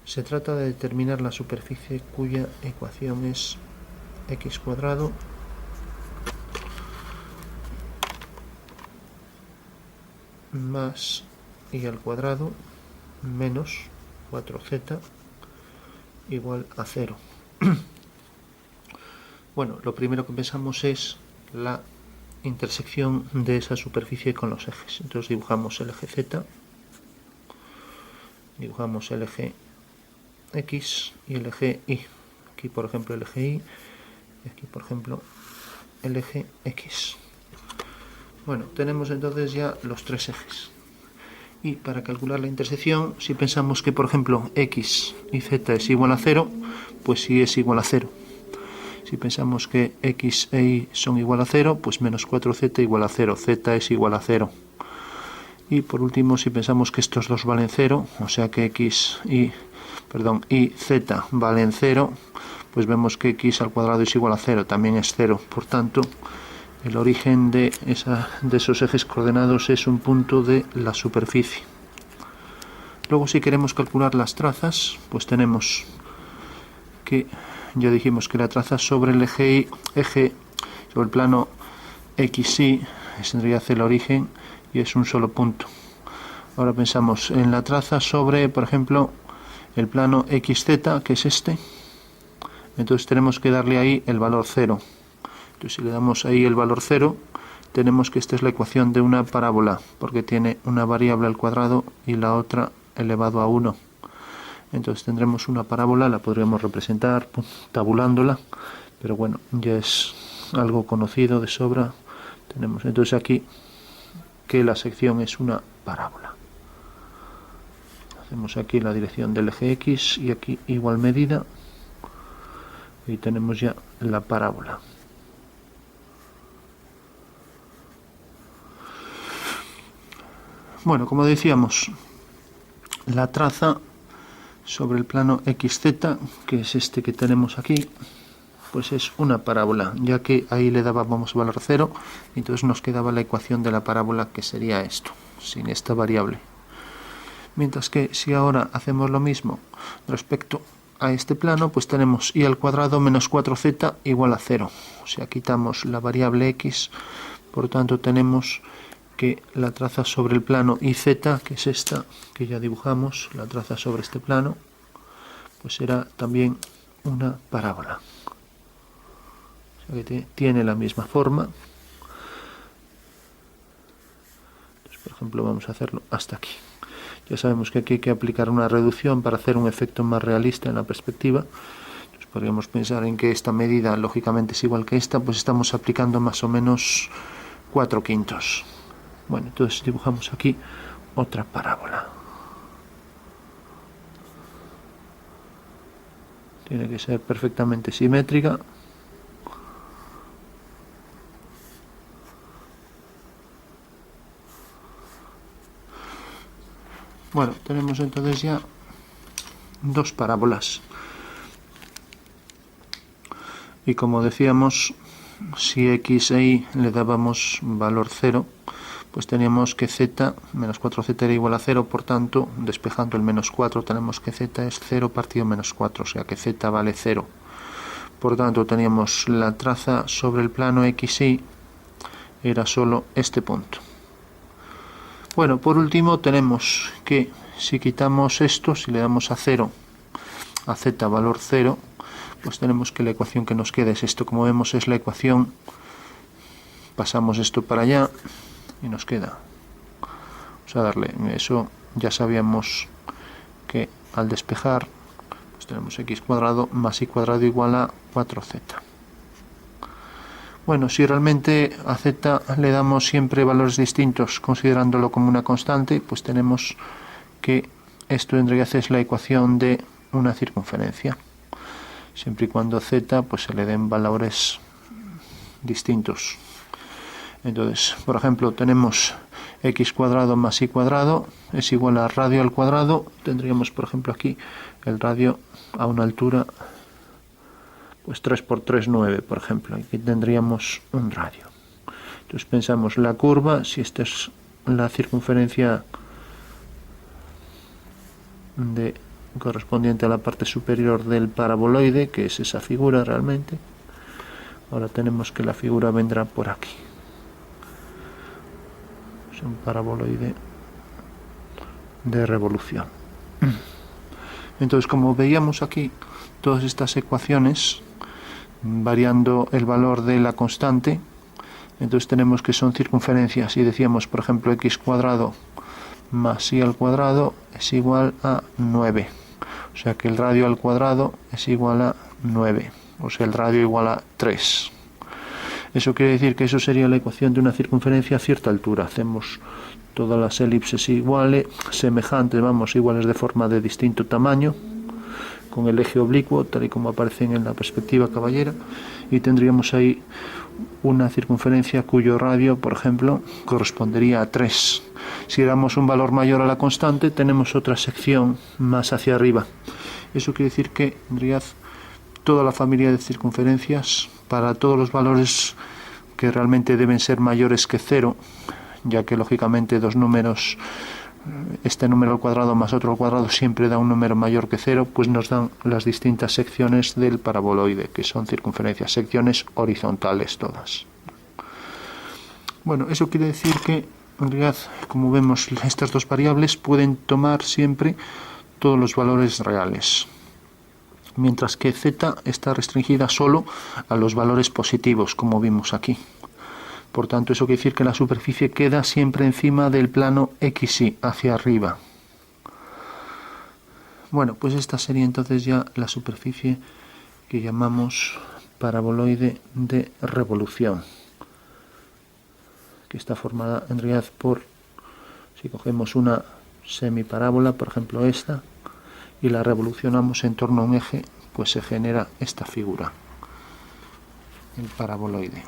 Se trata de determinar la superficie cuya ecuación es x cuadrado más y al cuadrado menos 4z igual a 0. Bueno, lo primero que pensamos es la intersección de esa superficie con los ejes. Entonces dibujamos el eje z, dibujamos el eje x y el eje y. Aquí, por ejemplo, el eje y, y aquí, por ejemplo, el eje x. Bueno, tenemos entonces ya los tres ejes. Y para calcular la intersección, si pensamos que, por ejemplo, x y z es igual a 0, pues y es igual a 0. Si pensamos que x e y son igual a 0, pues menos 4z igual a 0, z es igual a 0. Y por último, si pensamos que estos dos valen 0, o sea que y z valen 0, pues vemos que x al cuadrado es igual a 0, también es 0. Por tanto, el origen de esos ejes coordenados es un punto de la superficie. Luego, si queremos calcular las trazas, pues tenemos que, ya dijimos que la traza sobre el eje sobre el plano XY, tendría que hacer el origen y es un solo punto. Ahora pensamos en la traza sobre, por ejemplo, el plano XZ, que es este. Entonces tenemos que darle ahí el valor 0. Entonces si le damos ahí el valor 0, tenemos que esta es la ecuación de una parábola, porque tiene una variable al cuadrado y la otra elevado a 1. Entonces tendremos una parábola, la podríamos representar tabulándola, pero bueno, ya es algo conocido de sobra. Tenemos entonces aquí que la sección es una parábola. Hacemos aquí la dirección del eje X y aquí igual medida y tenemos ya la parábola. Bueno, como decíamos, la traza sobre el plano XZ, que es este que tenemos aquí, pues es una parábola, ya que ahí le dábamos valor 0, y entonces nos quedaba la ecuación de la parábola, que sería esto, sin esta variable. Mientras que si ahora hacemos lo mismo respecto a este plano, pues tenemos y al cuadrado menos 4z igual a 0. O sea, quitamos la variable x, por tanto tenemos que la traza sobre el plano IZ, que es esta, que ya dibujamos, la traza sobre este plano, pues será también una parábola. O sea que tiene la misma forma. Entonces, por ejemplo, vamos a hacerlo hasta aquí. Ya sabemos que aquí hay que aplicar una reducción para hacer un efecto más realista en la perspectiva. Entonces podríamos pensar en que esta medida lógicamente es igual que esta, pues estamos aplicando más o menos 4/5. Bueno, entonces dibujamos aquí otra parábola. Tiene que ser perfectamente simétrica. Bueno, tenemos entonces ya dos parábolas. Y como decíamos, si x e y le dábamos valor 0, pues teníamos que z, menos 4z era igual a 0, por tanto, despejando el menos 4, tenemos que z es 0 partido menos 4, o sea que z vale 0. Por tanto, teníamos la traza sobre el plano XY, era solo este punto. Bueno, por último tenemos que si quitamos esto, si le damos a 0, a z valor 0, pues tenemos que la ecuación que nos queda es esto. Como vemos es la ecuación, pasamos esto para allá y nos queda. Vamos a darle, eso ya sabíamos que al despejar, pues tenemos x cuadrado más y cuadrado igual a 4z. Bueno, si realmente a z le damos siempre valores distintos considerándolo como una constante, pues tenemos que esto tendría que ser la ecuación de una circunferencia. Siempre y cuando z pues se le den valores distintos. Entonces, por ejemplo, tenemos x cuadrado más y cuadrado es igual a radio al cuadrado. Tendríamos, por ejemplo, aquí el radio a una altura pues 3 por 3, 9, por ejemplo. Aquí tendríamos un radio. Entonces pensamos la curva, si esta es la circunferencia de correspondiente a la parte superior del paraboloide, que es esa figura realmente. Ahora tenemos que la figura vendrá por aquí. Es un paraboloide de revolución. Entonces, como veíamos aquí, todas estas ecuaciones, variando el valor de la constante, entonces tenemos que son circunferencias, y decíamos, por ejemplo, x cuadrado más y al cuadrado es igual a 9. O sea que el radio al cuadrado es igual a 9. O sea, el radio igual a 3. Eso quiere decir que eso sería la ecuación de una circunferencia a cierta altura. Hacemos todas las elipses iguales, semejantes, vamos, iguales de forma de distinto tamaño, con el eje oblicuo, tal y como aparecen en la perspectiva caballera, y tendríamos ahí una circunferencia cuyo radio, por ejemplo, correspondería a 3. Si damos un valor mayor a la constante, tenemos otra sección más hacia arriba. Eso quiere decir que tendría toda la familia de circunferencias para todos los valores que realmente deben ser mayores que 0, ya que lógicamente dos números, este número al cuadrado más otro al cuadrado siempre da un número mayor que 0, pues nos dan las distintas secciones del paraboloide, que son circunferencias, secciones horizontales todas. Bueno, eso quiere decir que en realidad, como vemos, estas dos variables pueden tomar siempre todos los valores reales, mientras que z está restringida solo a los valores positivos, como vimos aquí. Por tanto, eso quiere decir que la superficie queda siempre encima del plano XY, hacia arriba. Bueno, pues esta sería entonces ya la superficie que llamamos paraboloide de revolución, que está formada en realidad por, si cogemos una semiparábola, por ejemplo esta, y la revolucionamos en torno a un eje, pues se genera esta figura, el paraboloide.